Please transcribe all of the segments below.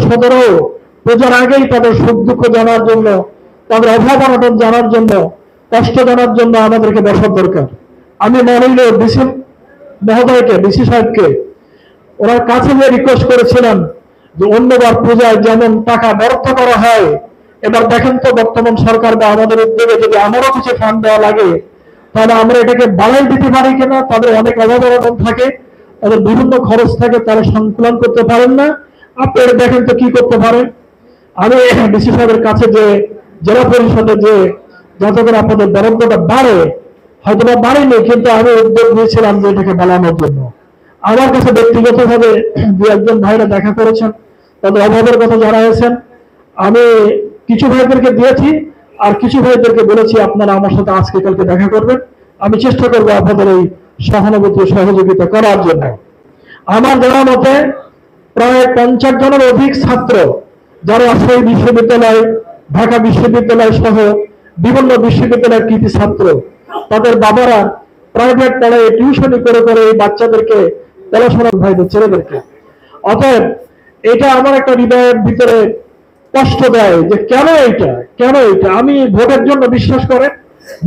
সদরেও পূজার আগেই তাদের সুখ দুঃখ জানার জন্য, তাদের অভাব অনটন জানার জন্য, কষ্ট জানার জন্য আমাদেরকে বসার দরকার। আমি মাননীয় ডিসি মহোদয়কে, ডিসি সাহেবকে ওনার কাছে গিয়ে রিকোয়েস্ট করেছিলাম যে অন্যবার পূজায় যেমন টাকা বরাদ্দ করা হয়, এবার দেখেন তো বর্তমান সরকার বা আমাদের উদ্যোগে যদি আমারও কিছু ফান্ড দেওয়া লাগে তাহলে আমরা এটাকে বাড়াই দিতে পারি কিনা। তাদের অনেক অভাব অনটন থাকে, তাদের বিভিন্ন খরচ থাকে, তারা সংকুলন করতে পারেন না। আপনারা দেখেন তো কি করতে পারেন। আমি ডিসি সাহেবের কাছে যে জেলা পরিষদে যে যাতে করে আপনাদের বরাদ্দটা বাড়ে, হয়তো বা বাড়েনি, কিন্তু আমি উদ্যোগ নিয়েছিলাম যে এটাকে বাড়ানোর জন্য। আমার কাছে ব্যক্তিগতভাবে দু একজন ভাইরা দেখা করেছেন, তাদের অভাবের কথা জানাইছেন। আমি কিছু ভাইদেরকে দিয়েছি, আর কিছু ভাইদেরকে বলেছি আপনারা আমার সাথে আজকে কালকে দেখা করবেন। আমি চেষ্টা করবো আপনাদের এই সহানুভূতি সহযোগিতা করার জন্য। আমার জানা মতে প্রায় 50 জনের অধিক ছাত্র যারা রাজশাহী বিশ্ববিদ্যালয়, ঢাকা বিশ্ববিদ্যালয় সহ বিভিন্ন বিশ্ববিদ্যালয়ের কৃতি ছাত্র, তাদের বাবারা প্রাইভেট পড়ায় টিউশনি করে করে এই বাচ্চাদেরকে পড়াশোনা ভাইদের ছেলেদেরকে। অতএব এটা আমার একটা হৃদয়ের ভিতরে কষ্ট দেয় যে কেন এটা। আমি ভোটের জন্য, বিশ্বাস করে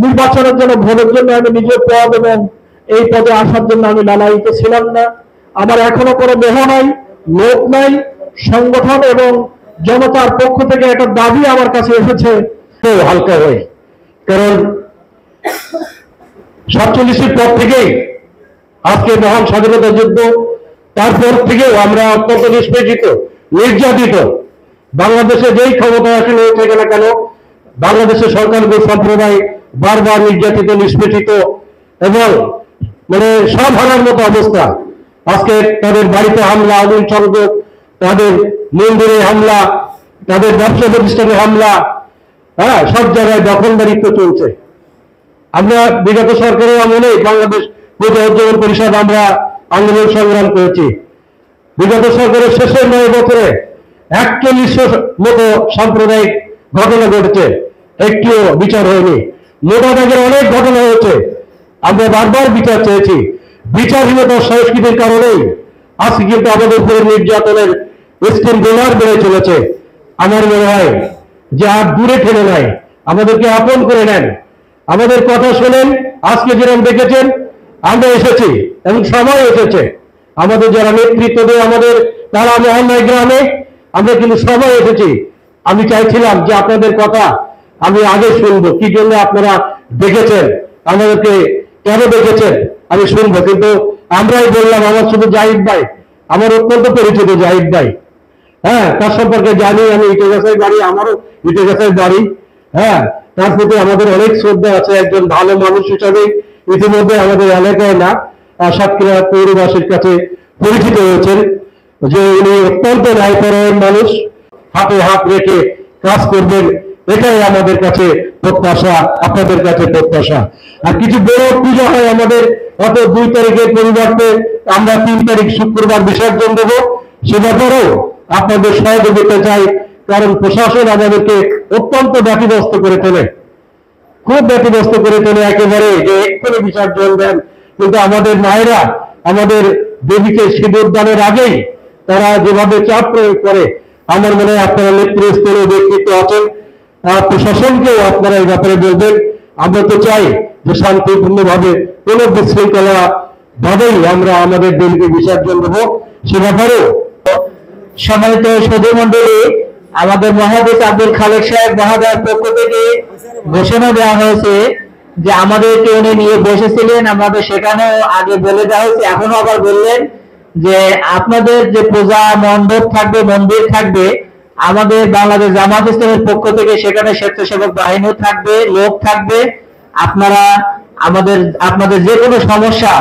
নির্বাচনের জন্য, ভোটের জন্য আমি নিজের পদ এবং এই পদে আসার জন্য আমি লালায়িত ছিলাম না। আমার এখনো কোনো মোহ নাই, লোক নাই। সংগঠন এবং জনতার পক্ষ থেকে একটা দাবি আমার কাছে এসেছে হালকা হয়ে, কারণ 47-এর পর থেকেই আজকে মহান স্বাধীনতা যুদ্ধ, তারপর থেকেও আমরা অত্যন্ত নিষ্পেষিত, নির্যাতিত। বাংলাদেশে যেই ক্ষমতা আসলে থেকে না কেন, বাংলাদেশের সরকার সম্প্রদায় বারবার নির্যাতিত, নিষ্পেষিত এবং মানে সব হারার মতো অবস্থা। আজকে তাদের বাড়িতে হামলা, অনিল সংযোগ, তাদের মন্দিরে হামলা, তাদের ব্যবসা প্রতিষ্ঠানে হামলা, হ্যাঁ, সব জায়গায় দখলদারিত্ব চলছে। আমরা বিগত সরকারের আমলে বাংলাদেশ পূজা উদযাপন পরিষদ আমরা আন্দোলন সংগ্রাম করেছি। বিগত সরকারের শেষের 9 বছরে 4100 মতো সাম্প্রদায়িক ঘটনা ঘটেছে, একটিও বিচার হয়নি। মোটাদাগের অনেক ঘটনা হয়েছে, আমরা বারবার বিচার চেয়েছি। বিচারহীনতার সংস্কৃতির কারণেই আজকে কিন্তু আমাদের উপরে নির্যাতনের স্টিম ডলার বেড়ে চলেছে। আমার মনে হয় যে আর দূরে ঠেলে নাই, আমাদেরকে আপন করে নেন, আমাদের কথা শোনেন। আজকে যেরকম দেখেছেন আমরা এসেছি এবং সময় এসেছে, আমাদের যারা নেতৃত্ব দেয় আমাদের, তারা মহল্লায় গ্রামে, আমরা কিন্তু সময় এসেছি। আমি চাইছিলাম যে আপনাদের কথা আমি আগে শুনবো, কি জন্য আপনারা দেখেছেন, আমাদেরকে কেন দেখেছেন আমি শুনবো। কিন্তু আমরাই বললাম, আমার শুধু জাহিদ ভাই, আমার অত্যন্ত পরিচিত জাহিদ ভাই, হ্যাঁ, তার সম্পর্কে জানি। আমি ইটেগাছায় বাড়ি, আমারও ইটেগাছায় বাড়ি, হ্যাঁ, তার প্রতি আমাদের অনেক শ্রদ্ধা আছে। একজন ভালো মানুষ হিসাবে ইতিমধ্যে আমাদের এলাকায় না, সাতক্ষীরা পৌরবাসীর কাছে পরিচিত হয়েছেন যে উনি অত্যন্ত ন্যায়পরায়ণ মানুষ, হাতে হাত রেখে কাজ করবেন, এটাই আমাদের কাছে প্রত্যাশা, আপনাদের কাছে প্রত্যাশা। আর কিছু বড় পূজা হয় আমাদের, অত 2 তারিখের পরিবর্তে আমরা 3 তারিখ শুক্রবার বিসর্জন দেব। সে ব্যাপারেও আপনাদের সহযোগিতা চাই, কারণ প্রশাসন আমাদেরকে অত্যন্ত ব্যতিব্যস্ত করে তোলে, খুব ব্যতিব্যস্ত করে তোলে একেবারে, যে এক্ষুনি বিসর্জন দেন। কিন্তু আমাদের মায়েরা আমাদের দেবীকে সিঁদুর দানের আগেই তারা যেভাবে চাপ প্রয়োগ করে, আমার মনে হয় আপনারা নেতৃস্থানীয় ব্যক্তিত্ব আছেন, প্রশাসনকেও আপনারা এই ব্যাপারে বলবেন। আমরা তো চাই যে শান্তিপূর্ণভাবে, কোন বিশৃঙ্খলা ভাবেই আমরা আমাদের দেবীকে বিসর্জন দেবো। সে ব্যাপারেও সম্মানিত সদস্য মন্ডলী, আমাদের মহাদেশ আব্দুল খালেক সাহেব মহোদয়ের পক্ষ থেকে ঘোষণা দেওয়া হয়েছে যে আমাদেরকে উনি নিয়ে বসেছিলেন, আমাদের সেখানেও আগে বলে দেওয়া হয়েছে, এখনো আবার বললেন যে আপনাদের যে পূজা মণ্ডপ থাকবে, মন্দির থাকবে, আমাদের বাংলাদেশ জামাত ইসলামের পক্ষ থেকে সেখানে স্বেচ্ছাসেবক বাহিনীও থাকবে, লোক থাকবে। আপনারা আপনাদের যে কোনো সমস্যা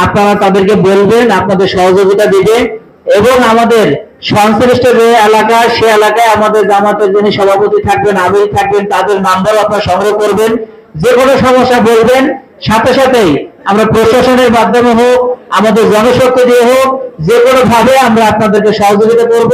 আপনারা তাদেরকে বলবেন, আপনাদের সহযোগিতা দিবে। এবং আমাদের সংশ্লিষ্ট যে এলাকা, সে এলাকায় আমাদের জামাতের যিনি সভাপতি থাকবেন, আমির থাকবেন, তাদের নাম্বার আপনারা সংগ্রহ করবেন। যে কোনো সমস্যা বলবেন, সাথে সাথেই আমরা প্রশাসনের মাধ্যমে হোক, আমাদের জনশক্তি দিয়ে হোক, যে কোনো ভাবে আমরা আপনাদেরকে সহযোগিতা করব।